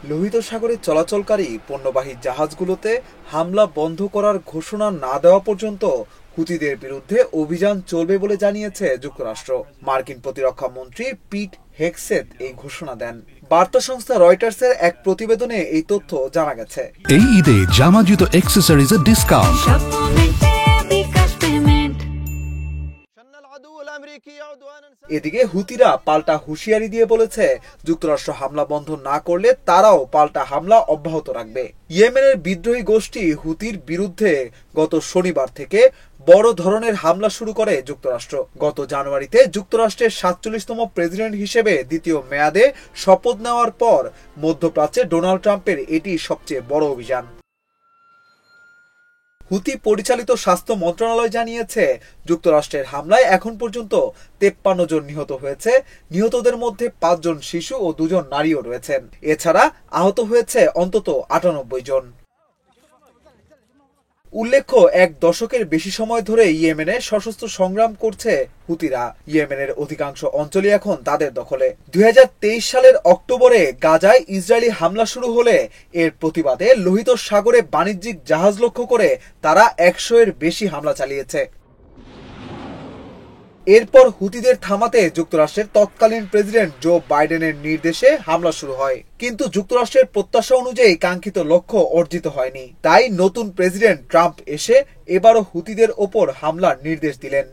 লোহিত সাগরে চলাচলকারী পণ্যবাহী জাহাজগুলোতে হামলা বন্ধ করার ঘোষণা না দেওয়া পর্যন্ত হুতিদের বিরুদ্ধে অভিযান চলবে বলে জানিয়েছে যুক্তরাষ্ট্র। মার্কিন প্রতিরক্ষা মন্ত্রী পিট হেগসেথ এই ঘোষণা দেন। বার্তা সংস্থা রয়টার্সের এক প্রতিবেদনে এই তথ্য জানা গেছে। এই ঈদে জামা জুতো অ্যাক্সেসরিজের ডিসকাউন্ট। এদিকে হুতিরা পাল্টা হুঁশিয়ারি দিয়ে বলেছে, যুক্তরাষ্ট্র হামলা বন্ধ না করলে তারাও পাল্টা হামলা অব্যাহত রাখবে। ইয়েমেনের বিদ্রোহী গোষ্ঠী হুতির বিরুদ্ধে গত শনিবার থেকে বড় ধরনের হামলা শুরু করে যুক্তরাষ্ট্র। গত জানুয়ারিতে যুক্তরাষ্ট্রের ৪৭তম প্রেসিডেন্ট হিসেবে দ্বিতীয় মেয়াদে শপথ নেওয়ার পর মধ্যপ্রাচ্যে ডোনাল্ড ট্রাম্পের এটি সবচেয়ে বড় অভিযান। হুতি পরিচালিত স্বাস্থ্য মন্ত্রণালয় জানিয়েছে, যুক্তরাষ্ট্রের হামলায় এখন পর্যন্ত ৫৩ জন নিহত হয়েছে। নিহতদের মধ্যে ৫ জন শিশু ও ২ জন নারীও রয়েছেন। এছাড়া আহত হয়েছে অন্তত ৯৮ জন। উল্লেখ্য, এক দশকের বেশি সময় ধরে ইয়েমেনে সশস্ত্র সংগ্রাম করছে হুতিরা। ইয়েমেনের অধিকাংশ অঞ্চলই এখন তাদের দখলে। ২০২৩ সালের অক্টোবরে গাজায় ইসরায়েলি হামলা শুরু হলে এর প্রতিবাদে লোহিত সাগরে বাণিজ্যিক জাহাজ লক্ষ্য করে তারা ১০০-এর বেশি হামলা চালিয়েছে। এরপর হুতিদের থামাতে যুক্তরাষ্ট্রের তৎকালীন প্রেসিডেন্ট জো বাইডেনের নির্দেশে হামলা শুরু হয়, কিন্তু যুক্তরাষ্ট্রের প্রত্যাশা অনুযায়ী কাঙ্ক্ষিত লক্ষ্য অর্জিত হয়নি। তাই নতুন প্রেসিডেন্ট ট্রাম্প এসে এবারও হুতিদের ওপর হামলার নির্দেশ দিলেন।